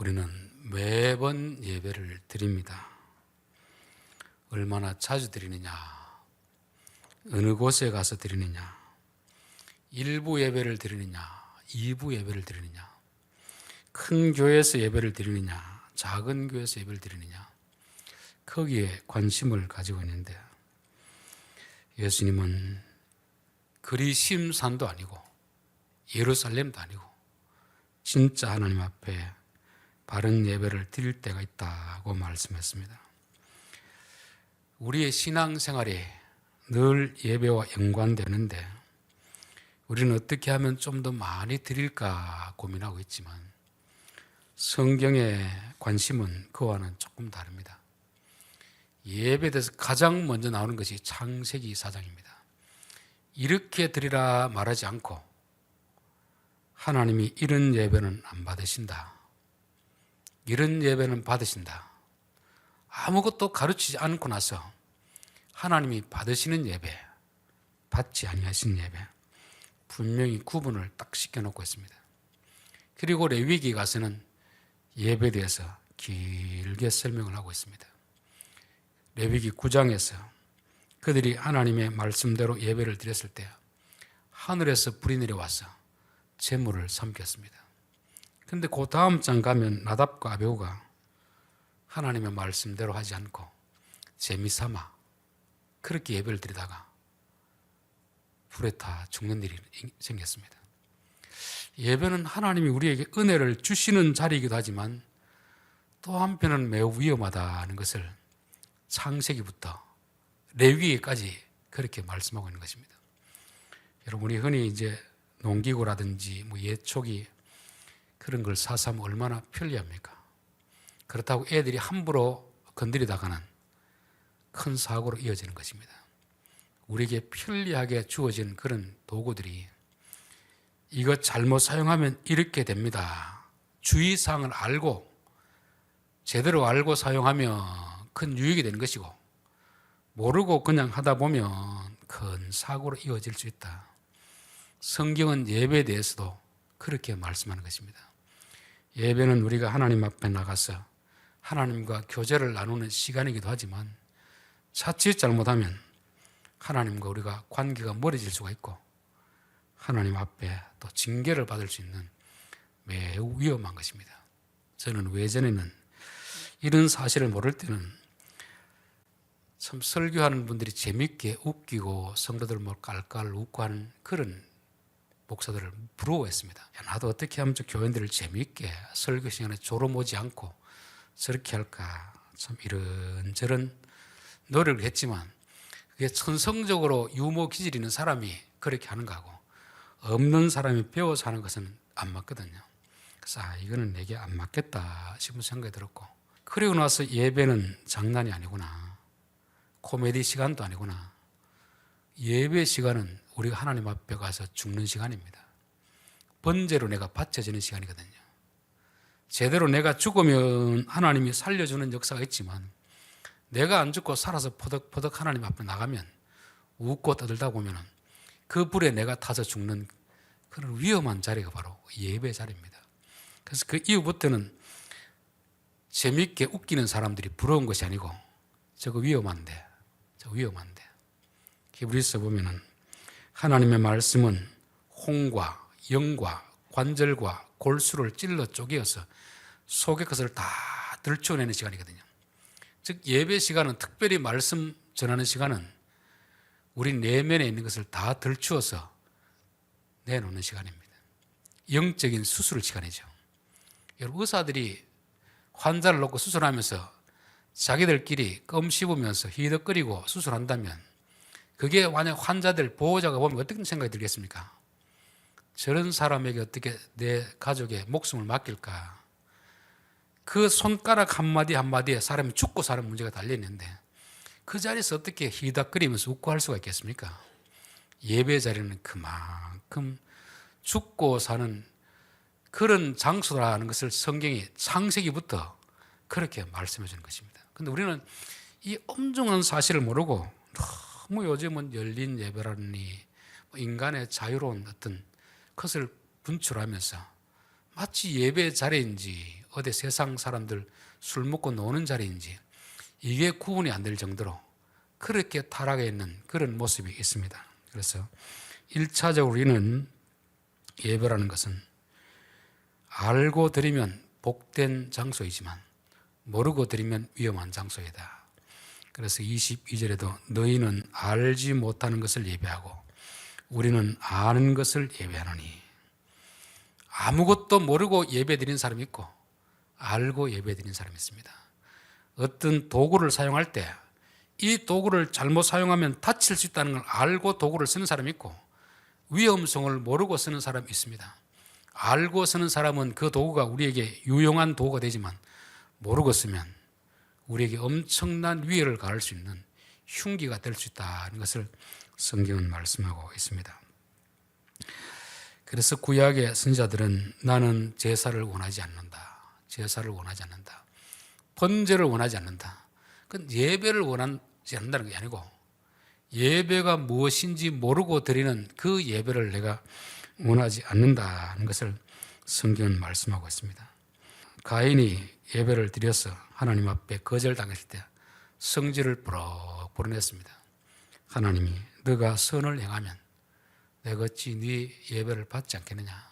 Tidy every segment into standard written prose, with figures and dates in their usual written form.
우리는 매번 예배를 드립니다. 얼마나 자주 드리느냐, 어느 곳에 가서 드리느냐, 일부 예배를 드리느냐, 2부 예배를 드리느냐, 큰 교회에서 예배를 드리느냐, 작은 교회에서 예배를 드리느냐, 거기에 관심을 가지고 있는데, 예수님은 그리심산도 아니고 예루살렘도 아니고 진짜 하나님 앞에 바른 예배를 드릴 때가 있다고 말씀했습니다. 우리의 신앙생활이 늘 예배와 연관되는데 우리는 어떻게 하면 좀 더 많이 드릴까 고민하고 있지만 성경의 관심은 그와는 조금 다릅니다. 예배에 대해서 가장 먼저 나오는 것이 창세기 4장입니다. 이렇게 드리라 말하지 않고 하나님이 이런 예배는 안 받으신다, 이런 예배는 받으신다, 아무것도 가르치지 않고 나서 하나님이 받으시는 예배, 받지 아니하시는 예배, 분명히 구분을 딱 시켜놓고 있습니다. 그리고 레위기 가서는 예배에 대해서 길게 설명을 하고 있습니다. 레위기 9장에서 그들이 하나님의 말씀대로 예배를 드렸을 때 하늘에서 불이 내려와서 제물을 삼켰습니다. 그런데 그 다음 장 가면 나답과 아비후가 하나님의 말씀대로 하지 않고 재미삼아 그렇게 예배를 드리다가 불에 타 죽는 일이 생겼습니다. 예배는 하나님이 우리에게 은혜를 주시는 자리이기도 하지만 또 한편은 매우 위험하다는 것을 창세기부터 레위기까지 그렇게 말씀하고 있는 것입니다. 여러분이 흔히 이제 농기구라든지 예초기 그런 걸 사서 하면 얼마나 편리합니까? 그렇다고 애들이 함부로 건드리다가는 큰 사고로 이어지는 것입니다. 우리에게 편리하게 주어진 그런 도구들이 이것 잘못 사용하면 이렇게 됩니다, 주의사항을 알고 제대로 알고 사용하면 큰 유익이 되는 것이고, 모르고 그냥 하다 보면 큰 사고로 이어질 수 있다. 성경은 예배에 대해서도 그렇게 말씀하는 것입니다. 예배는 우리가 하나님 앞에 나가서 하나님과 교제를 나누는 시간이기도 하지만 자칫 잘못하면 하나님과 우리가 관계가 멀어질 수가 있고 하나님 앞에 또 징계를 받을 수 있는 매우 위험한 것입니다. 저는 외전에는 이런 사실을 모를 때는 참 설교하는 분들이 재밌게 웃기고 성도들 깔깔 웃고 하는 그런 목사들을 부러워했습니다. 야, 나도 어떻게 하면 저 교인들을 재밌게 설교 시간에 졸음오지 않고 저렇게 할까, 참 이런저런 노력을 했지만 그게 천성적으로 유머 기질 있는 사람이 그렇게 하는 거하고 없는 사람이 배워서 하는 것은 안 맞거든요. 그래서 이거는 내게 안 맞겠다 싶은 생각이 들었고, 그리고 나서 예배는 장난이 아니구나, 코미디 시간도 아니구나, 예배 시간은 우리가 하나님 앞에 가서 죽는 시간입니다. 번제로 내가 바쳐지는 시간이거든요. 제대로 내가 죽으면 하나님이 살려주는 역사가 있지만 내가 안 죽고 살아서 퍼덕퍼덕 하나님 앞에 나가면 웃고 떠들다 보면 그 불에 내가 타서 죽는 그런 위험한 자리가 바로 예배 자리입니다. 그래서 그 이후부터는 재밌게 웃기는 사람들이 부러운 것이 아니고 저거 위험한데, 히브리서 보면은 하나님의 말씀은 홍과 영과 관절과 골수를 찔러 쪼개어서 속의 것을 다 들춰내는 시간이거든요. 즉 예배 시간은, 특별히 말씀 전하는 시간은 우리 내면에 있는 것을 다 들추어서 내놓는 시간입니다. 영적인 수술 시간이죠. 여러분, 의사들이 환자를 놓고 수술하면서 자기들끼리 껌 씹으면서 히덕거리고 수술한다면 그게 만약 환자들 보호자가 보면 어떤 생각이 들겠습니까? 저런 사람에게 어떻게 내 가족의 목숨을 맡길까? 그 손가락 한마디 한마디에 사람이 죽고 사는 문제가 달려있는데 그 자리에서 어떻게 히덕거리면서 웃고 할 수가 있겠습니까? 예배 자리는 그만큼 죽고 사는 그런 장소라는 것을 성경이 창세기부터 그렇게 말씀해 주는 것입니다. 그런데 우리는 이 엄중한 사실을 모르고 너무 요즘은 열린 예배라니 인간의 자유로운 어떤 것을 분출하면서 마치 예배 자리인지 어디 세상 사람들 술 먹고 노는 자리인지 이게 구분이 안 될 정도로 그렇게 타락해 있는 그런 모습이 있습니다. 그래서 1차적으로 우리는 예배라는 것은 알고 드리면 복된 장소이지만 모르고 드리면 위험한 장소이다. 그래서 22절에도 너희는 알지 못하는 것을 예배하고 우리는 아는 것을 예배하노니, 아무것도 모르고 예배 드리는 사람이 있고 알고 예배 드리는 사람이 있습니다. 어떤 도구를 사용할 때 이 도구를 잘못 사용하면 다칠 수 있다는 걸 알고 도구를 쓰는 사람이 있고 위험성을 모르고 쓰는 사람이 있습니다. 알고 쓰는 사람은 그 도구가 우리에게 유용한 도구가 되지만 모르고 쓰면 우리에게 엄청난 위해를 가할 수 있는 흉기가 될 수 있다는 것을 성경은 말씀하고 있습니다. 그래서 구약의 선지자들은 나는 제사를 원하지 않는다, 제사를 원하지 않는다, 번제를 원하지 않는다, 그건 예배를 원하지 않는다는 게 아니고 예배가 무엇인지 모르고 드리는 그 예배를 내가 원하지 않는다는 것을 성경은 말씀하고 있습니다. 가인이 예배를 드려서 하나님 앞에 거절당했을 때 성질을 부럭 불어냈습니다. 하나님이 너가 선을 행하면 내가 어찌 네 예배를 받지 않겠느냐.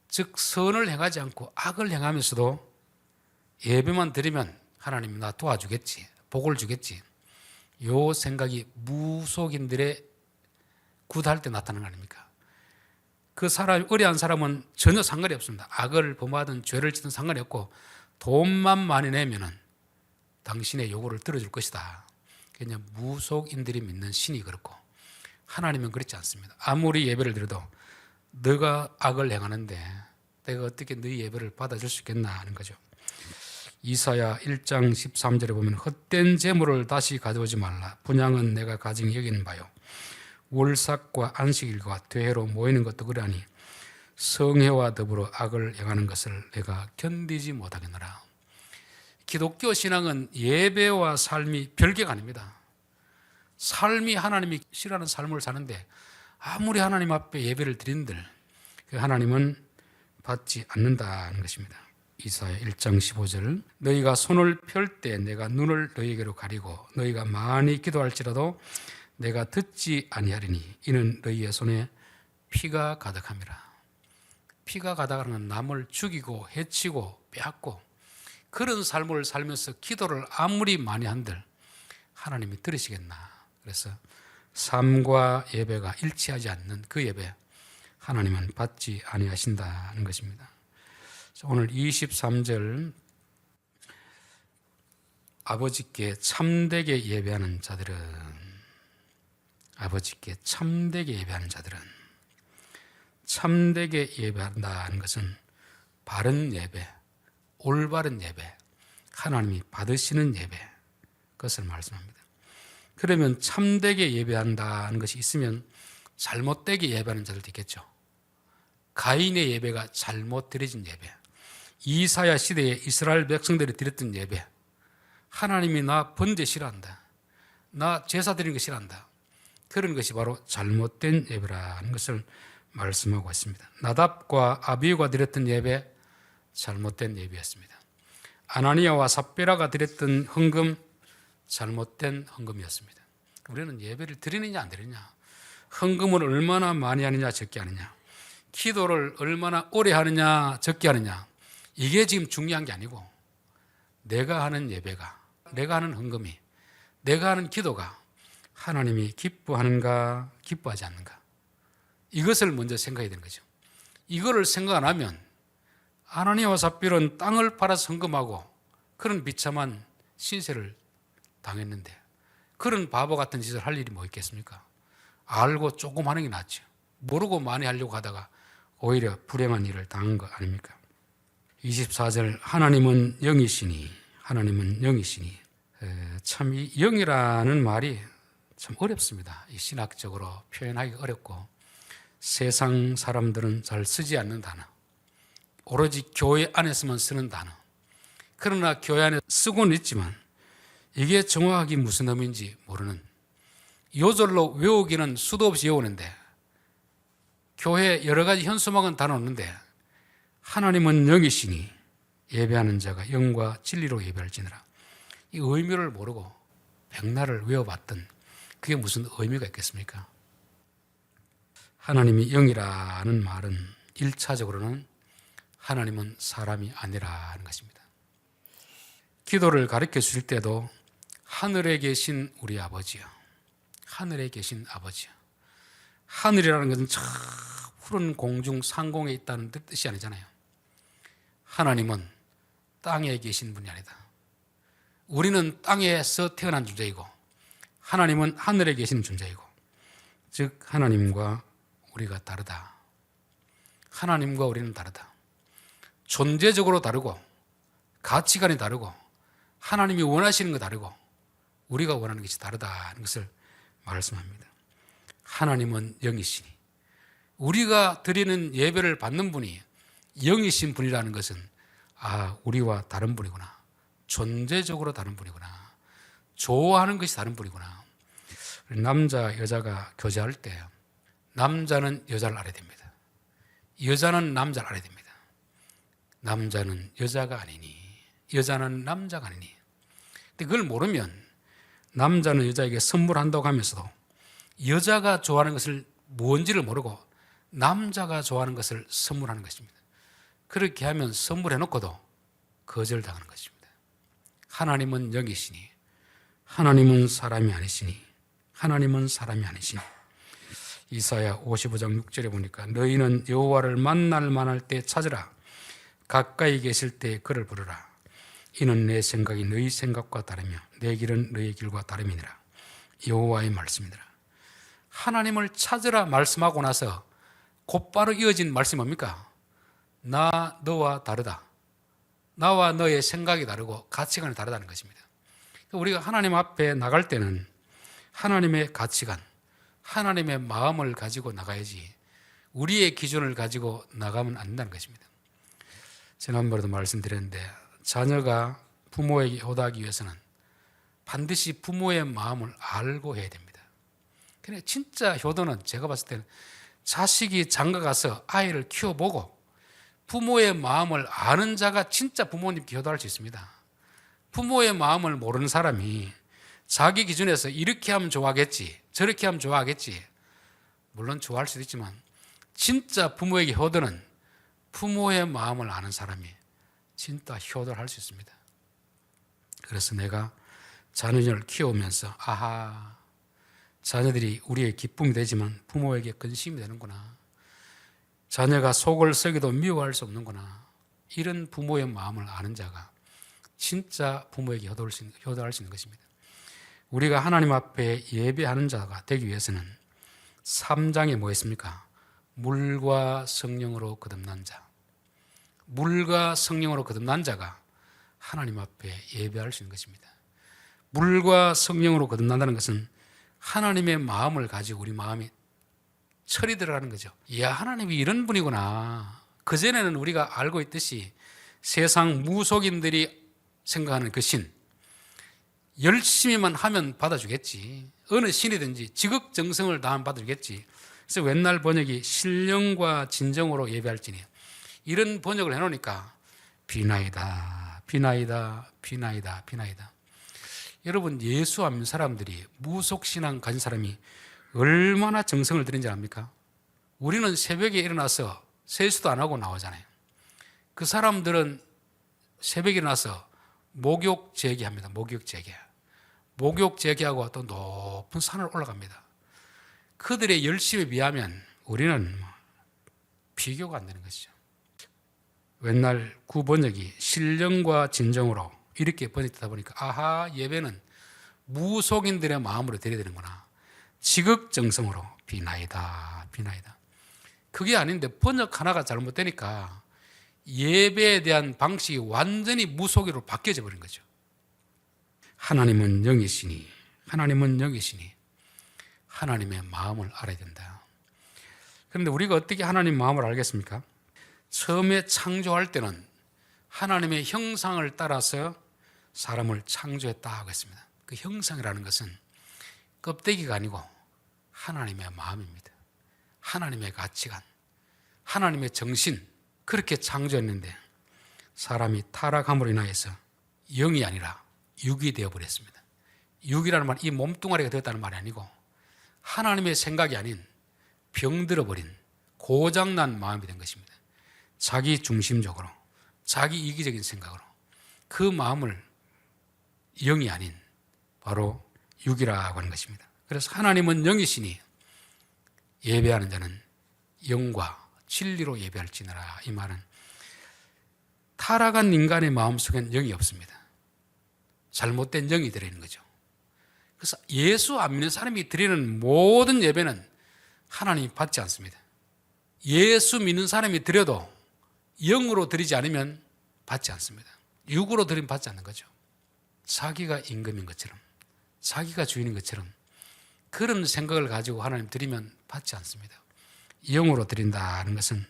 즉 선을 행하지 않고 악을 행하면서도 예배만 드리면 하나님이 나 도와주겠지, 복을 주겠지, 요 생각이 무속인들의 굿할 때 나타나는 거 아닙니까? 그 사람, 의뢰한 사람은 전혀 상관이 없습니다. 악을 범하든 죄를 짓든 상관이 없고 돈만 많이 내면은 당신의 요구를 들어줄 것이다. 그냥 무속인들이 믿는 신이 그렇고 하나님은 그렇지 않습니다. 아무리 예배를 드려도 너가 악을 행하는데 내가 어떻게 너희 예배를 받아줄 수 있겠나 하는 거죠. 이사야 1장 13절에 보면 헛된 재물을 다시 가져오지 말라. 분향은 내가 가증히 여기는 바요. 월삭과 안식일과 퇴회로 모이는 것도 그러하니 성회와 더불어 악을 행하는 것을 내가 견디지 못하겠노라. 기독교 신앙은 예배와 삶이 별개가 아닙니다. 삶이 하나님이 싫어하는 삶을 사는데 아무리 하나님 앞에 예배를 드린들 그 하나님은 받지 않는다는 것입니다. 이사야 1장 15절 너희가 손을 펼 때 내가 눈을 너희에게로 가리고 너희가 많이 기도할지라도 내가 듣지 아니하리니 이는 너희의 손에 피가 가득함이라. 피가 가득한 건 남을 죽이고 해치고 빼앗고 그런 삶을 살면서 기도를 아무리 많이 한들 하나님이 들으시겠나. 그래서 삶과 예배가 일치하지 않는 그 예배 하나님은 받지 아니하신다는 것입니다. 오늘 23절 아버지께 참되게 예배하는 자들은 아버지께 참되게 예배하는 자들은 참되게 예배한다는 것은 바른 예배, 올바른 예배, 하나님이 받으시는 예배 그것을 말씀합니다. 그러면 참되게 예배한다는 것이 있으면 잘못되게 예배하는 자들도 있겠죠. 가인의 예배가 잘못 드려진 예배, 이사야 시대에 이스라엘 백성들이 드렸던 예배, 하나님이 나 번제 싫어한다, 나 제사 드리는 거 싫어한다, 그런 것이 바로 잘못된 예배라는 것을 말씀하고 있습니다. 나답과 아비후가 드렸던 예배 잘못된 예배였습니다. 아나니아와 삽비라가 드렸던 헌금 잘못된 헌금이었습니다. 우리는 예배를 드리느냐 안 드리느냐, 헌금을 얼마나 많이 하느냐 적게 하느냐, 기도를 얼마나 오래 하느냐 적게 하느냐, 이게 지금 중요한 게 아니고 내가 하는 예배가, 내가 하는 헌금이, 내가 하는 기도가 하나님이 기뻐하는가 기뻐하지 않는가, 이것을 먼저 생각해야 되는 거죠. 이거를 생각 안 하면 아나니아와 삽비라는 땅을 팔아서 헌금하고 그런 비참한 신세를 당했는데 그런 바보 같은 짓을 할 일이 뭐 있겠습니까? 알고 조금 하는 게 낫죠. 모르고 많이 하려고 하다가 오히려 불행한 일을 당한 거 아닙니까? 24절 하나님은 영이시니, 하나님은 영이시니. 참 이 영이라는 말이 참 어렵습니다. 이 신학적으로 표현하기 어렵고 세상 사람들은 잘 쓰지 않는 단어, 오로지 교회 안에서만 쓰는 단어. 그러나 교회 안에 쓰고는 있지만 이게 정확하게 무슨 의미인지 모르는, 요절로 외우기는 수도 없이 외우는데 교회 여러 가지 현수막은 다 놓는데 하나님은 영이시니 예배하는 자가 영과 진리로 예배할지니라. 이 의미를 모르고 백날을 외워봤던 그게 무슨 의미가 있겠습니까? 하나님이 영이라는 말은 1차적으로는 하나님은 사람이 아니라는 것입니다. 기도를 가르쳐 주실 때도 하늘에 계신 우리 아버지요, 하늘에 계신 아버지요. 하늘이라는 것은 저 푸른 공중 상공에 있다는 뜻이 아니잖아요. 하나님은 땅에 계신 분이 아니다. 우리는 땅에서 태어난 존재이고 하나님은 하늘에 계시는 존재이고, 즉 하나님과 우리가 다르다. 하나님과 우리는 다르다. 존재적으로 다르고 가치관이 다르고 하나님이 원하시는 거 다르고 우리가 원하는 것이 다르다는 것을 말씀합니다. 하나님은 영이시니 우리가 드리는 예배를 받는 분이 영이신 분이라는 것은 우리와 다른 분이구나. 존재적으로 다른 분이구나. 좋아하는 것이 다른 분이구나. 남자, 여자가 교제할 때 남자는 여자를 알아야 됩니다. 여자는 남자를 알아야 됩니다. 남자는 여자가 아니니 여자는 남자가 아니니. 근데 그걸 모르면 남자는 여자에게 선물한다고 하면서도 여자가 좋아하는 것을 뭔지를 모르고 남자가 좋아하는 것을 선물하는 것입니다. 그렇게 하면 선물해놓고도 거절당하는 것입니다. 하나님은 영이시니 하나님은 사람이 아니시니 하나님은 사람이 아니시니. 이사야 55장 6절에 보니까 너희는 여호와를 만날 만할 때 찾으라. 가까이 계실 때 그를 부르라. 이는 내 생각이 너희 생각과 다르며 내 길은 너희 길과 다름이니라. 여호와의 말씀이니라. 하나님을 찾으라 말씀하고 나서 곧바로 이어진 말씀이 뭡니까? 나 너와 다르다. 나와 너의 생각이 다르고 가치관이 다르다는 것입니다. 우리가 하나님 앞에 나갈 때는 하나님의 가치관, 하나님의 마음을 가지고 나가야지 우리의 기준을 가지고 나가면 안 된다는 것입니다. 지난번에도 말씀드렸는데 자녀가 부모에게 효도하기 위해서는 반드시 부모의 마음을 알고 해야 됩니다. 그래, 진짜 효도는 제가 봤을 때는 자식이 장가 가서 아이를 키워보고 부모의 마음을 아는 자가 진짜 부모님께 효도할 수 있습니다. 부모의 마음을 모르는 사람이 자기 기준에서 이렇게 하면 좋아하겠지, 저렇게 하면 좋아하겠지, 물론 좋아할 수도 있지만 진짜 부모에게 효도는 부모의 마음을 아는 사람이 진짜 효도를 할 수 있습니다. 그래서 내가 자녀를 키우면서 자녀들이 우리의 기쁨이 되지만 부모에게 근심이 되는구나. 자녀가 속을 썩여도 미워할 수 없는구나. 이런 부모의 마음을 아는 자가 진짜 부모에게 효도할 수 있는 것입니다. 우리가 하나님 앞에 예배하는 자가 되기 위해서는 3장에 뭐 있습니까? 물과 성령으로 거듭난 자. 물과 성령으로 거듭난 자가 하나님 앞에 예배할 수 있는 것입니다. 물과 성령으로 거듭난다는 것은 하나님의 마음을 가지고 우리 마음이 철이 들어가는 거죠. 이야, 하나님이 이런 분이구나. 그전에는 우리가 알고 있듯이 세상 무속인들이 생각하는 그 신, 열심히만 하면 받아주겠지. 어느 신이든지 지극정성을 다하면 받아주겠지. 그래서 옛날 번역이 신령과 진정으로 예배할지니, 이런 번역을 해놓으니까 비나이다, 비나이다, 비나이다, 비나이다. 여러분, 예수 안 믿는 사람들이, 무속신앙 가진 사람이 얼마나 정성을 들인지 압니까? 우리는 새벽에 일어나서 세수도 안 하고 나오잖아요. 그 사람들은 새벽에 일어나서 목욕 재개합니다. 목욕 재개. 목욕 재개하고 또 높은 산을 올라갑니다. 그들의 열심에 비하면 우리는 비교가 안 되는 것이죠. 옛날 구번역이 신령과 진정으로 이렇게 번역되다 보니까 예배는 무속인들의 마음으로 드려야 되는구나. 지극정성으로 비나이다, 비나이다. 그게 아닌데 번역 하나가 잘못되니까 예배에 대한 방식이 완전히 무속으로 바뀌어져 버린 거죠. 하나님은 영이시니, 하나님은 영이시니 하나님의 마음을 알아야 된다. 그런데 우리가 어떻게 하나님 마음을 알겠습니까? 처음에 창조할 때는 하나님의 형상을 따라서 사람을 창조했다 하고 했습니다. 그 형상이라는 것은 껍데기가 아니고 하나님의 마음입니다. 하나님의 가치관, 하나님의 정신, 그렇게 창조했는데 사람이 타락함으로 인하여서 영이 아니라 육이 되어버렸습니다. 육이라는 말은 이 몸뚱아리가 되었다는 말이 아니고 하나님의 생각이 아닌 병들어버린 고장난 마음이 된 것입니다. 자기 중심적으로, 자기 이기적인 생각으로 그 마음을 영이 아닌 바로 육이라고 하는 것입니다. 그래서 하나님은 영이시니 예배하는 자는 영과 진리로 예배할지니라. 이 말은 타락한 인간의 마음속엔 영이 없습니다. 잘못된 영이 들어있는 거죠. 그래서 예수 안 믿는 사람이 드리는 모든 예배는 하나님이 받지 않습니다. 예수 믿는 사람이 드려도 영으로 드리지 않으면 받지 않습니다. 육으로 드리면 받지 않는 거죠. 자기가 임금인 것처럼, 자기가 주인인 것처럼 그런 생각을 가지고 하나님 드리면 받지 않습니다. 영으로 드린다는 것은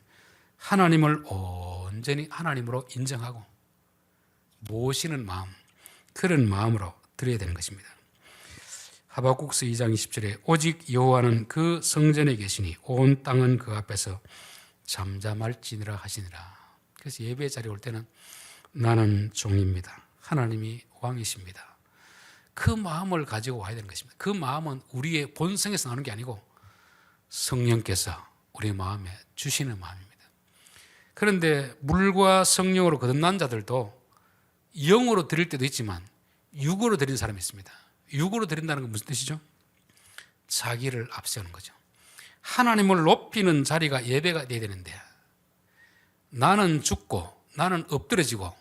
하나님을 온전히 하나님으로 인정하고 모시는 마음, 그런 마음으로 드려야 되는 것입니다. 하박국서 2장 20절에 오직 여호와는 그 성전에 계시니 온 땅은 그 앞에서 잠잠할지니라 하시니라. 그래서 예배 자리에 올 때는 나는 종입니다. 하나님이 왕이십니다. 그 마음을 가지고 와야 되는 것입니다. 그 마음은 우리의 본성에서 나오는 게 아니고 성령께서 우리 마음에 주시는 마음입니다. 그런데 물과 성령으로 거듭난 자들도 영으로 드릴 때도 있지만 육으로 드리는 사람이 있습니다. 육으로 드린다는 건 무슨 뜻이죠? 자기를 앞세우는 거죠. 하나님을 높이는 자리가 예배가 돼야 되는데 나는 죽고 나는 엎드려지고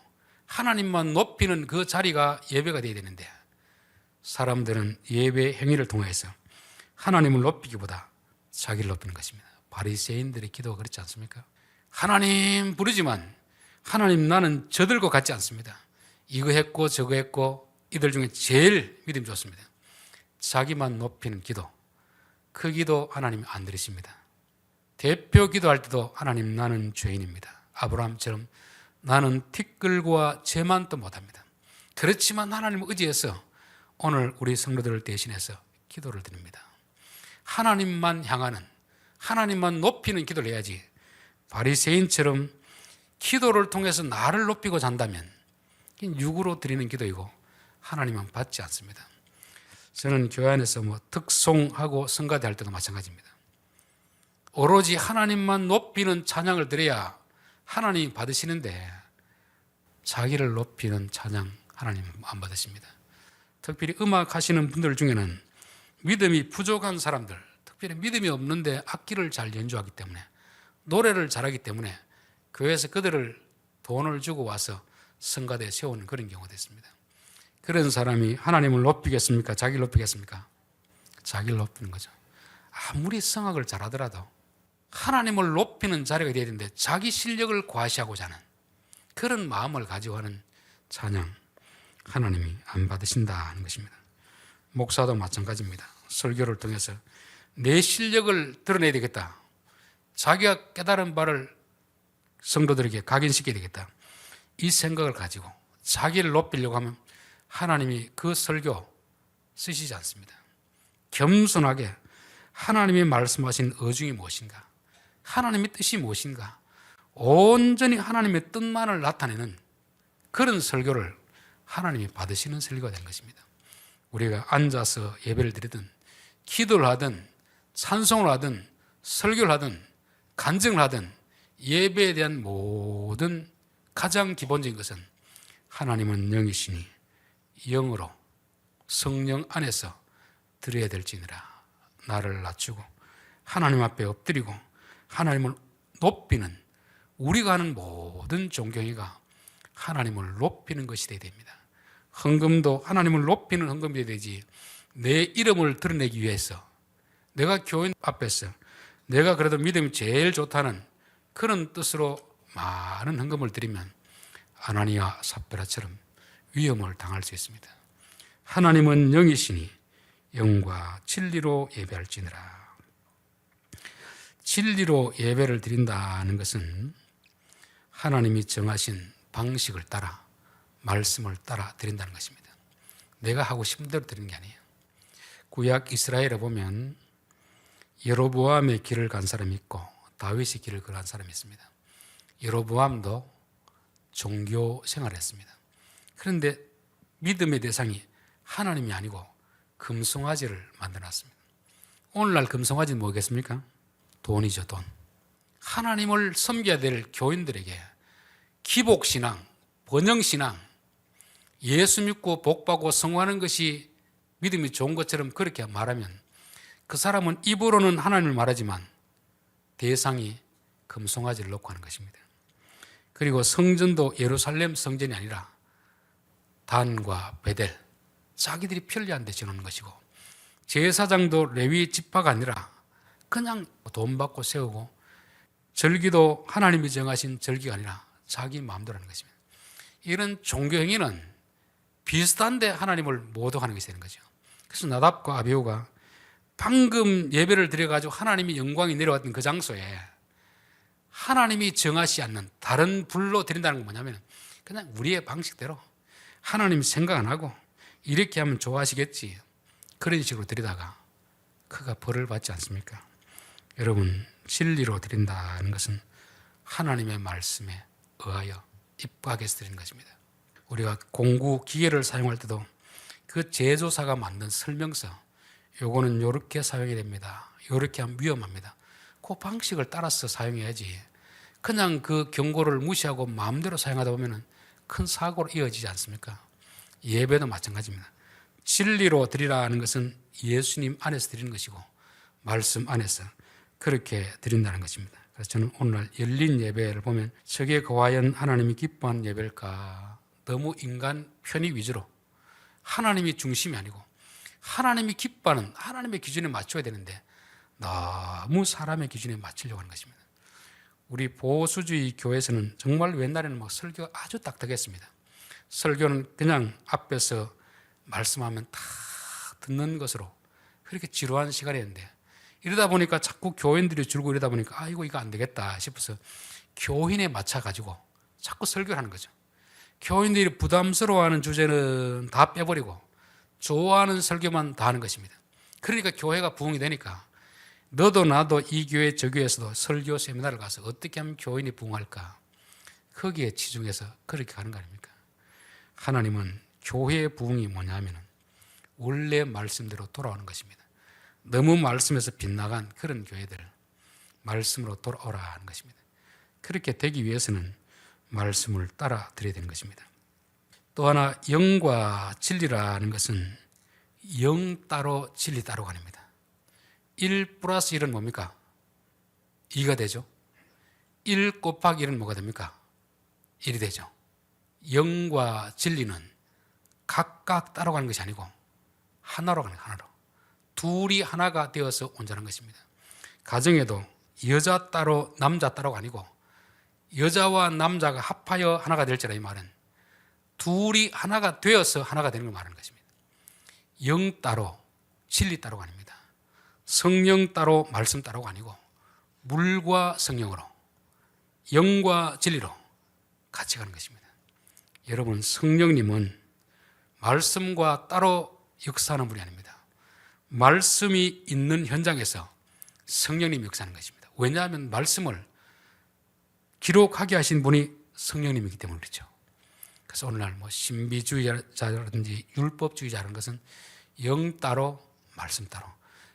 하나님만 높이는 그 자리가 예배가 돼야 되는데 사람들은 예배 행위를 통해서 하나님을 높이기보다 자기를 높이는 것입니다. 바리새인들의 기도가 그렇지 않습니까? 하나님 부르지만 하나님 나는 저들과 같지 않습니다. 이거 했고 저거 했고 이들 중에 제일 믿음 좋습니다. 자기만 높이는 기도, 그 기도 하나님 안 들으십니다. 대표 기도할 때도 하나님 나는 죄인입니다. 아브라함처럼 나는 티끌과 죄만 또 못합니다. 그렇지만 하나님을 의지해서 오늘 우리 성도들을 대신해서 기도를 드립니다. 하나님만 향하는, 하나님만 높이는 기도를 해야지 바리새인처럼 기도를 통해서 나를 높이고 잔다면 육으로 드리는 기도이고 하나님은 받지 않습니다. 저는 교회 안에서 특송하고 성가대 할 때도 마찬가지입니다. 오로지 하나님만 높이는 찬양을 드려야 하나님이 받으시는데 자기를 높이는 찬양 하나님 안 받으십니다. 특별히 음악 하시는 분들 중에는 믿음이 부족한 사람들, 특별히 믿음이 없는데 악기를 잘 연주하기 때문에 노래를 잘하기 때문에 교회에서 그들을 돈을 주고 와서 성가대에 세우는 그런 경우가 됐습니다. 그런 사람이 하나님을 높이겠습니까? 자기를 높이겠습니까? 자기를 높이는 거죠. 아무리 성악을 잘하더라도 하나님을 높이는 자리가 되어야 되는데 자기 실력을 과시하고자 하는 그런 마음을 가지고 하는 찬양 하나님이 안 받으신다는 것입니다. 목사도 마찬가지입니다. 설교를 통해서 내 실력을 드러내야 되겠다. 자기가 깨달은 바를 성도들에게 각인시켜야 되겠다. 이 생각을 가지고 자기를 높이려고 하면 하나님이 그 설교 쓰시지 않습니다. 겸손하게 하나님이 말씀하신 의중이 무엇인가, 하나님의 뜻이 무엇인가, 온전히 하나님의 뜻만을 나타내는 그런 설교를 하나님이 받으시는 설교가 된 것입니다. 우리가 앉아서 예배를 드리든 기도를 하든 찬송을 하든 설교를 하든 간증을 하든 예배에 대한 모든 가장 기본적인 것은 하나님은 영이시니 영으로 성령 안에서 드려야 될지니라. 나를 낮추고 하나님 앞에 엎드리고 하나님을 높이는, 우리가 하는 모든 존경이가 하나님을 높이는 것이 되어야 됩니다. 헌금도 하나님을 높이는 헌금이 되어야 되지 내 이름을 드러내기 위해서 내가 교인 앞에서 내가 그래도 믿음이 제일 좋다는 그런 뜻으로 많은 헌금을 드리면 아나니아 삽비라처럼 위험을 당할 수 있습니다. 하나님은 영이시니 영과 진리로 예배할지니라. 진리로 예배를 드린다는 것은 하나님이 정하신 방식을 따라 말씀을 따라 드린다는 것입니다. 내가 하고 싶은 대로 드리는 게 아니에요. 구약 이스라엘에 보면 여로보암의 길을 간 사람이 있고 다윗의 길을 간 사람이 있습니다. 여로보암도 종교 생활을 했습니다. 그런데 믿음의 대상이 하나님이 아니고 금송아지를 만들어놨습니다. 오늘날 금송아지는 뭐겠습니까? 돈이죠, 돈. 하나님을 섬겨야 될 교인들에게 기복신앙, 번영신앙, 예수 믿고 복받고 성공하는 것이 믿음이 좋은 것처럼 그렇게 말하면 그 사람은 입으로는 하나님을 말하지만 대상이 금송아지를 놓고 하는 것입니다. 그리고 성전도 예루살렘 성전이 아니라 단과 베델, 자기들이 편리한 데 지어놓는 것이고, 제사장도 레위 지파가 아니라 그냥 돈 받고 세우고, 절기도 하나님이 정하신 절기가 아니라 자기 마음대로 하는 것입니다. 이런 종교 행위는 비슷한데 하나님을 모독하는 것이 되는 거죠. 그래서 나답과 아비후가 방금 예배를 드려가지고 하나님의 영광이 내려왔던 그 장소에 하나님이 정하시 않는 다른 불로 드린다는 건 뭐냐면 그냥 우리의 방식대로 하나님 생각 안 하고 이렇게 하면 좋아하시겠지, 그런 식으로 드리다가 그가 벌을 받지 않습니까? 여러분, 진리로 드린다는 것은 하나님의 말씀에 의하여 입각해서 드리는 것입니다. 우리가 공구 기계를 사용할 때도 그 제조사가 만든 설명서, 요거는 요렇게 사용해야 됩니다, 요렇게 하면 위험합니다, 그 방식을 따라서 사용해야지 그냥 그 경고를 무시하고 마음대로 사용하다 보면 큰 사고로 이어지지 않습니까? 예배도 마찬가지입니다. 진리로 드리라는 것은 예수님 안에서 드리는 것이고 말씀 안에서 그렇게 드린다는 것입니다. 그래서 저는 오늘날 열린 예배를 보면 저게 과연 하나님이 기뻐하는 예배일까? 너무 인간 편의 위주로 하나님이 중심이 아니고 하나님이 기뻐하는 하나님의 기준에 맞춰야 되는데 너무 사람의 기준에 맞추려고 하는 것입니다. 우리 보수주의 교회에서는 정말 옛날에는 설교가 아주 딱딱했습니다. 설교는 그냥 앞에서 말씀하면 다 듣는 것으로 그렇게 지루한 시간이었는데, 이러다 보니까 자꾸 교인들이 줄고 이러다 보니까 이거 안 되겠다 싶어서 교인에 맞춰가지고 자꾸 설교를 하는 거죠. 교인들이 부담스러워하는 주제는 다 빼버리고 좋아하는 설교만 다 하는 것입니다. 그러니까 교회가 부흥이 되니까 너도 나도 이 교회 저 교회에서도 설교 세미나를 가서 어떻게 하면 교인이 부흥할까, 거기에 치중해서 그렇게 가는 거 아닙니까? 하나님은 교회의 부흥이 뭐냐면 원래 말씀대로 돌아오는 것입니다. 너무 말씀에서 빗나간 그런 교회들, 말씀으로 돌아오라 하는 것입니다. 그렇게 되기 위해서는 말씀을 따라 드려야 되는 것입니다. 또 하나, 영과 진리라는 것은 영 따로 진리 따로가 아닙니다. 1 플러스 1은 뭡니까? 2가 되죠. 1 곱하기 1은 뭐가 됩니까? 1이 되죠. 영과 진리는 각각 따로 가는 것이 아니고 하나로 가는 거예요. 하나로. 둘이 하나가 되어서 온전한 것입니다. 가정에도 여자 따로 남자 따로가 아니고 여자와 남자가 합하여 하나가 될지라, 이 말은 둘이 하나가 되어서 하나가 되는 걸 말하는 것입니다. 영 따로 진리 따로가 아닙니다. 성령 따로 말씀 따로가 아니고 물과 성령으로 영과 진리로 같이 가는 것입니다. 여러분, 성령님은 말씀과 따로 역사하는 분이 아닙니다. 말씀이 있는 현장에서 성령님이 역사하는 것입니다. 왜냐하면 말씀을 기록하게 하신 분이 성령님이기 때문에 그렇죠. 그래서 오늘날 신비주의자라든지 율법주의자라는 것은 영 따로 말씀 따로,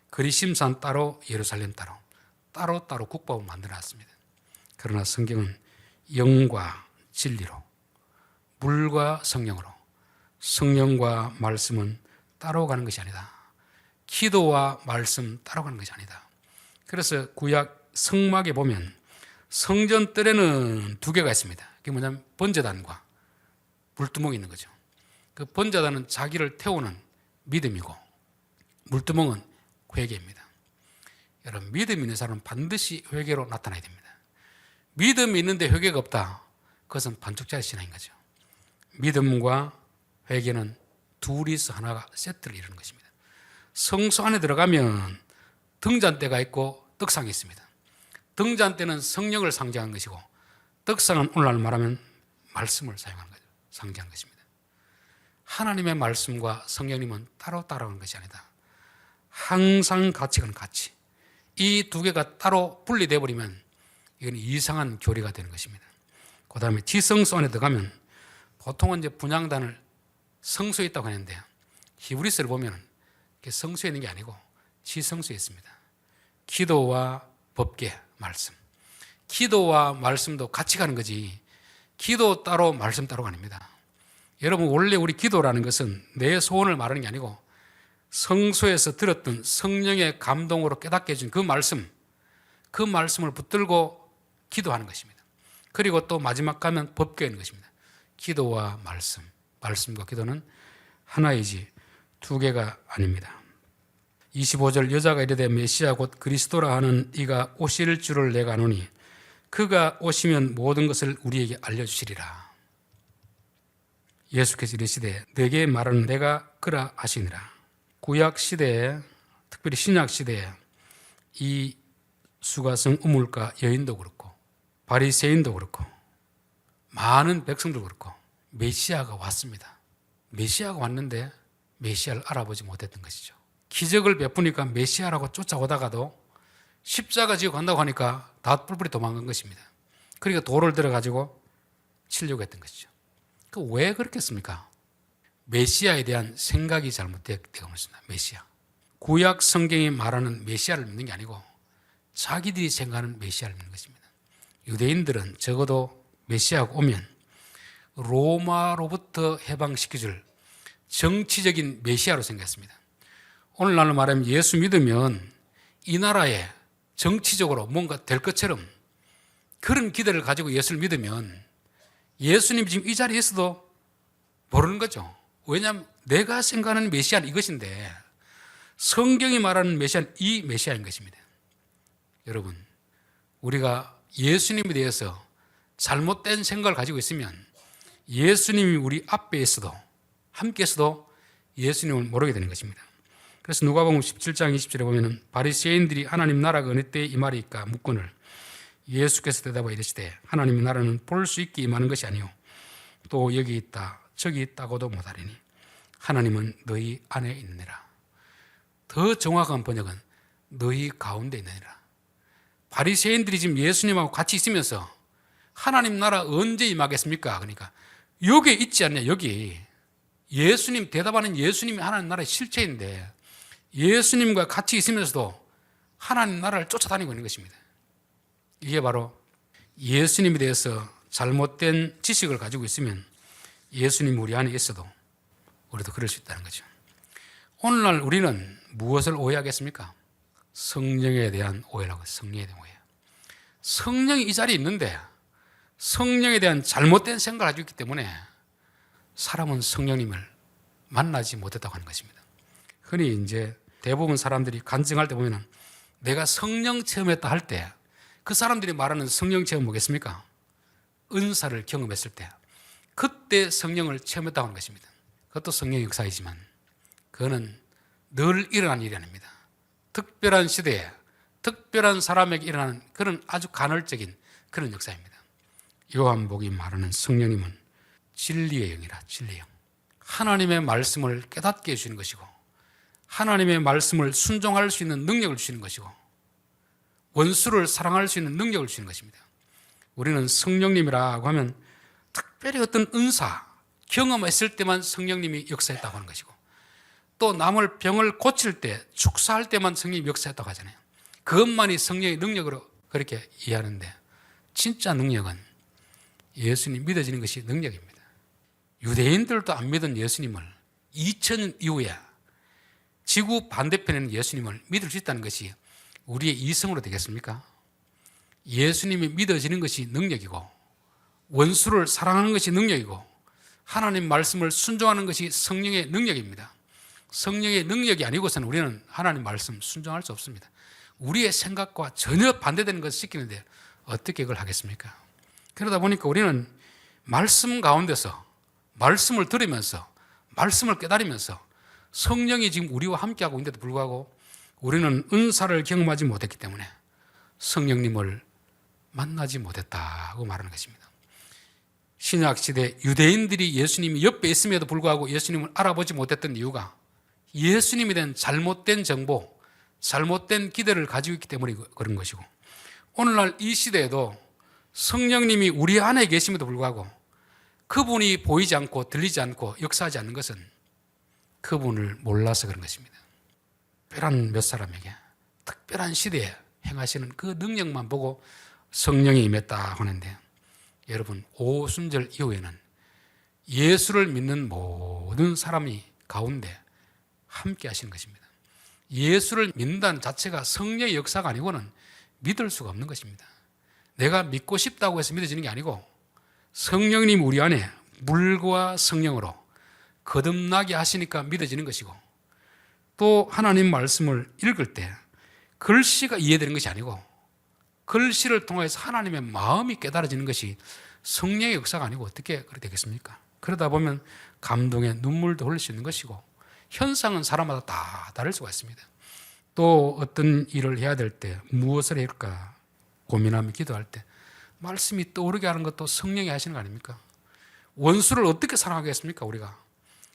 그리심산 따로, 예루살렘 따로, 따로 국법을 만들어놨습니다. 그러나 성경은 영과 진리로, 물과 성령으로, 성령과 말씀은 따로 가는 것이 아니다. 기도와 말씀 따로 가는 것이 아니다. 그래서 구약 성막에 보면 성전 뜰에는 2개가 있습니다. 그게 뭐냐면 번제단과 물두멍이 있는 거죠. 그 번제단은 자기를 태우는 믿음이고 물두멍은 회개입니다. 여러분, 믿음 있는 사람은 반드시 회개로 나타나야 됩니다. 믿음이 있는데 회개가 없다, 그것은 반쪽짜리 신앙인 거죠. 믿음과 회개는 둘이서 하나가 세트를 이루는 것입니다. 성소 안에 들어가면 등잔대가 있고 떡상이 있습니다. 등잔대는 성령을 상징하는 것이고 떡상은 오늘날 말하면 말씀을 사용하는 거죠. 상징하는 것입니다. 하나님의 말씀과 성령님은 따로 하는 것이 아니다. 항상 같이 가는 같이. 이 2개가 따로 분리되어 버리면 이건 이상한 교리가 되는 것입니다. 그 다음에 지성소 안에 들어가면 보통은 이제 분향단을 성소에 있다고 하는데 히브리서를 보면 성소에 있는 게 아니고 지성소에 있습니다. 기도와 법계, 말씀. 기도와 말씀도 같이 가는 거지 기도 따로 말씀 따로가 아닙니다. 여러분, 원래 우리 기도라는 것은 내 소원을 말하는 게 아니고 성소에서 들었던 성령의 감동으로 깨닫게 해준 그 말씀을 붙들고 기도하는 것입니다. 그리고 또 마지막 가면 법궤인 것입니다. 기도와 말씀과 기도는 하나이지 두 개가 아닙니다. 25절 여자가 이르되 메시아 곧 그리스도라 하는 이가 오실 줄을 내가 아노니 그가 오시면 모든 것을 우리에게 알려주시리라. 예수께서 이르시되 내게 말하는 내가 그라 하시니라. 구약 시대에, 특별히 신약 시대에 이 수가성 우물가 여인도 그렇고 바리새인도 그렇고 많은 백성도 그렇고 메시아가 왔습니다. 메시아가 왔는데 메시아를 알아보지 못했던 것이죠. 기적을 베푸니까 메시아라고 쫓아오다가도 십자가 지고 간다고 하니까 다 뿔뿔이 도망간 것입니다. 그러니까 돌을 들어가지고 치려고 했던 것이죠. 왜 그렇겠습니까? 메시아에 대한 생각이 잘못되고 있습니다. 메시아. 구약 성경이 말하는 메시아를 믿는 게 아니고 자기들이 생각하는 메시아를 믿는 것입니다. 유대인들은 적어도 메시아가 오면 로마로부터 해방시켜줄 정치적인 메시아로 생각했습니다. 오늘날로 말하면 예수 믿으면 이 나라에 정치적으로 뭔가 될 것처럼 그런 기대를 가지고 예수를 믿으면 예수님이 지금 이 자리에 있어도 모르는 거죠. 왜냐하면 내가 생각하는 메시아는 이것인데 성경이 말하는 메시아는 이 메시아인 것입니다. 여러분, 우리가 예수님에 대해서 잘못된 생각을 가지고 있으면 예수님이 우리 앞에 있어도 함께 있어도 예수님을 모르게 되는 것입니다. 그래서 누가복음 17장 20절에 보면 바리새인들이 하나님 나라가 어느 때에 임하리까 묻거늘 예수께서 대답하여 이르시되 하나님의 나라는 볼 수 있게 임하는 것이 아니요 또 여기 있다 저기 있다고도 못하리니 하나님은 너희 안에 있느니라. 더 정확한 번역은 너희 가운데 있느니라. 바리새인들이 지금 예수님하고 같이 있으면서 하나님 나라 언제 임하겠습니까? 그러니까 여기에 있지 않냐. 여기 예수님 대답하는 예수님이 하나님 나라의 실체인데 예수님과 같이 있으면서도 하나님 나라를 쫓아다니고 있는 것입니다. 이게 바로 예수님에 대해서 잘못된 지식을 가지고 있으면 예수님 우리 안에 있어도 우리도 그럴 수 있다는 거죠. 오늘날 우리는 무엇을 오해하겠습니까? 성령에 대한 오해라고 해요. 성령에 대한 오해. 성령이 이 자리에 있는데 성령에 대한 잘못된 생각을 가지고 있기 때문에 사람은 성령님을 만나지 못했다고 하는 것입니다. 흔히 이제 대부분 사람들이 간증할 때 보면 내가 성령 체험했다 할 때 그 사람들이 말하는 성령 체험 뭐겠습니까? 은사를 경험했을 때 그때 성령을 체험했다고 하는 것입니다. 그것도 성령의 역사이지만 그거는 늘 일어난 일이 아닙니다. 특별한 시대에 특별한 사람에게 일어나는 그런 아주 간헐적인 그런 역사입니다. 요한복음이 말하는 성령님은 진리의 영이라. 진리의 영. 하나님의 말씀을 깨닫게 해주시는 것이고 하나님의 말씀을 순종할 수 있는 능력을 주시는 것이고 원수를 사랑할 수 있는 능력을 주시는 것입니다. 우리는 성령님이라고 하면 특별히 어떤 은사, 경험했을 때만 성령님이 역사했다고 하는 것이고 또 남을 병을 고칠 때, 축사할 때만 성령님이 역사했다고 하잖아요. 그것만이 성령의 능력으로 그렇게 이해하는데 진짜 능력은 예수님 믿어지는 것이 능력입니다. 유대인들도 안 믿은 예수님을 2000년 이후에 지구 반대편에는 예수님을 믿을 수 있다는 것이 우리의 이성으로 되겠습니까? 예수님이 믿어지는 것이 능력이고 원수를 사랑하는 것이 능력이고 하나님 말씀을 순종하는 것이 성령의 능력입니다. 성령의 능력이 아니고서는 우리는 하나님 말씀 순종할 수 없습니다. 우리의 생각과 전혀 반대되는 것을 시키는데 어떻게 그걸 하겠습니까? 그러다 보니까 우리는 말씀 가운데서 말씀을 들으면서 말씀을 깨달으면서 성령이 지금 우리와 함께하고 있는데도 불구하고 우리는 은사를 경험하지 못했기 때문에 성령님을 만나지 못했다고 말하는 것입니다. 신약시대 유대인들이 예수님이 옆에 있음에도 불구하고 예수님을 알아보지 못했던 이유가 예수님에 대한 잘못된 정보, 잘못된 기대를 가지고 있기 때문에 그런 것이고 오늘날 이 시대에도 성령님이 우리 안에 계심에도 불구하고 그분이 보이지 않고 들리지 않고 역사하지 않는 것은 그분을 몰라서 그런 것입니다. 특별한 몇 사람에게 특별한 시대에 행하시는 그 능력만 보고 성령이 임했다 하는데, 여러분 오순절 이후에는 예수를 믿는 모든 사람이 가운데 함께 하시는 것입니다. 예수를 믿는다는 자체가 성령의 역사가 아니고는 믿을 수가 없는 것입니다. 내가 믿고 싶다고 해서 믿어지는 게 아니고 성령님 우리 안에 물과 성령으로 거듭나게 하시니까 믿어지는 것이고, 또 하나님 말씀을 읽을 때 글씨가 이해되는 것이 아니고 글씨를 통해서 하나님의 마음이 깨달아지는 것이 성령의 역사가 아니고 어떻게 그렇게 되겠습니까? 그러다 보면 감동의 눈물도 흘릴 수 있는 것이고, 현상은 사람마다 다 다를 수가 있습니다. 또 어떤 일을 해야 될 때 무엇을 해야 할까 고민하며 기도할 때 말씀이 떠오르게 하는 것도 성령이 하시는 거 아닙니까? 원수를 어떻게 사랑하겠습니까? 우리가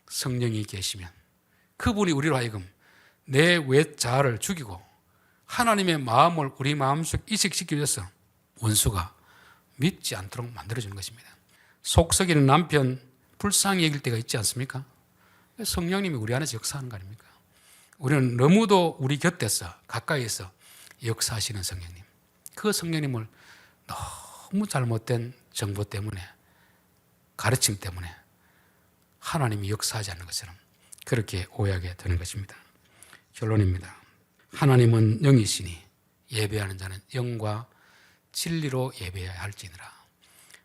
성령이 계시면 그분이 우리로 하여금 내 외자아를 죽이고 하나님의 마음을 우리 마음속 이식시키기 위해서 원수가 믿지 않도록 만들어주는 것입니다. 속 썩이는 남편 불쌍히 여길 때가 있지 않습니까? 성령님이 우리 안에서 역사하는 거 아닙니까? 우리는 너무도 우리 곁에서 가까이에서 역사하시는 성령님, 그 성령님을 너무 잘못된 정보 때문에, 가르침 때문에 하나님이 역사하지 않는 것처럼 그렇게 오해하게 되는 것입니다. 결론입니다. 하나님은 영이시니 예배하는 자는 영과 진리로 예배해야 할지니라.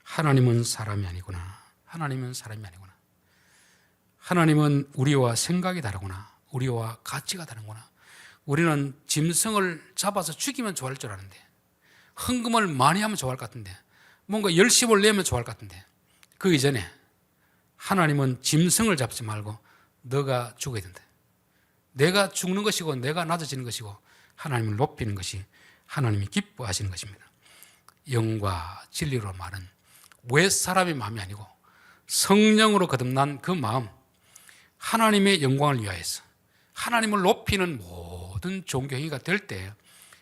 하나님은 사람이 아니구나. 하나님은 사람이 아니구나. 하나님은 우리와 생각이 다르구나. 우리와 가치가 다르구나. 우리는 짐승을 잡아서 죽이면 좋아할 줄 아는데, 헌금을 많이 하면 좋아할 것 같은데, 뭔가 열심을 내면 좋아할 것 같은데, 그 이전에 하나님은 짐승을 잡지 말고 너가 죽어야 된다. 내가 죽는 것이고 내가 낮아지는 것이고 하나님을 높이는 것이 하나님이 기뻐하시는 것입니다. 영과 진리로 말은 왜 사람의 마음이 아니고 성령으로 거듭난 그 마음, 하나님의 영광을 위하여서 하나님을 높이는 모든 종교 행위가 될 때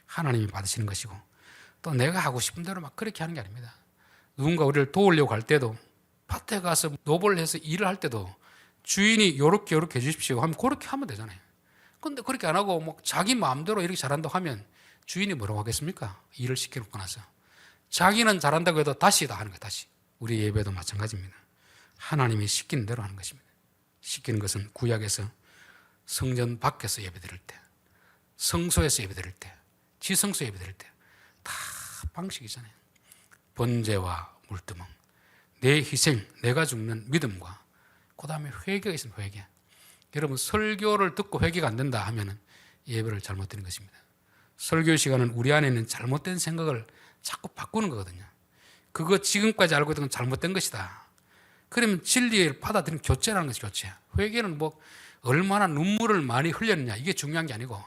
하나님이 받으시는 것이고, 또 내가 하고 싶은 대로 막 그렇게 하는 게 아닙니다. 누군가 우리를 도우려고 할 때도, 밭에 가서 노벌을 해서 일을 할 때도 주인이 요렇게 해주십시오 하면 그렇게 하면 되잖아요. 근데 그렇게 안 하고 뭐 자기 마음대로 이렇게 잘한다고 하면 주인이 뭐라고 하겠습니까? 일을 시켜놓고 나서 자기는 잘한다고 해도 다시 다 하는 거예요. 다시. 우리 예배도 마찬가지입니다. 하나님이 시키는 대로 하는 것입니다. 시키는 것은 구약에서 성전 밖에서 예배드릴 때, 성소에서 예배드릴 때, 지성소 예배드릴 때 다 방식이잖아요. 번제와 물두멍, 내 희생, 내가 죽는 믿음과 그 다음에 회개가 있습니다. 회개. 여러분 설교를 듣고 회개가 안 된다 하면 예배를 잘못 드린 것입니다. 설교 시간은 우리 안에 있는 잘못된 생각을 자꾸 바꾸는 거거든요. 그거 지금까지 알고 있던 건 잘못된 것이다. 그러면 진리를 받아들이는 교체라는 것이 교체. 회개는 뭐 얼마나 눈물을 많이 흘렸느냐 이게 중요한 게 아니고,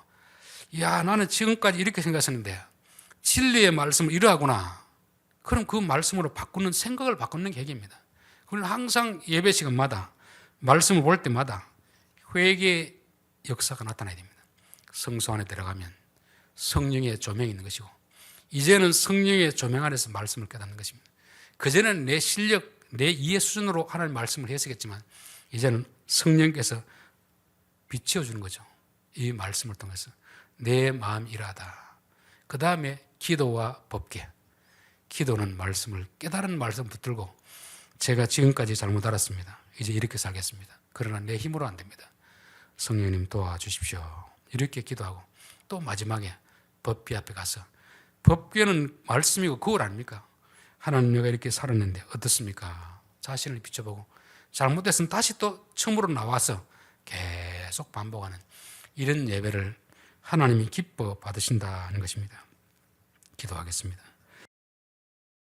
야 나는 지금까지 이렇게 생각했는데 진리의 말씀을 이러하구나. 그럼 그 말씀으로 바꾸는 생각을 바꾸는 게 회개입니다. 우리는 항상 예배 시간마다 말씀을 볼 때마다 회개의 역사가 나타나야 됩니다. 성소 안에 들어가면 성령의 조명이 있는 것이고, 이제는 성령의 조명 안에서 말씀을 깨닫는 것입니다. 그전에는 내 실력, 내 이해 수준으로 하나님 말씀을 해석했지만 이제는 성령께서 비추어주는 거죠. 이 말씀을 통해서 내 마음이 이러하다. 그 다음에 기도와 법계. 기도는 말씀을, 깨달은 말씀 붙들고 제가 지금까지 잘못 알았습니다. 이제 이렇게 살겠습니다. 그러나 내 힘으로 안 됩니다. 성령님 도와주십시오. 이렇게 기도하고, 또 마지막에 법궤 앞에 가서, 법궤는 말씀이고 거울 아닙니까? 하나님 내가 이렇게 살았는데 어떻습니까? 자신을 비춰보고 잘못됐으면 다시 또 처음으로 나와서 계속 반복하는 이런 예배를 하나님이 기뻐 받으신다는 것입니다. 기도하겠습니다.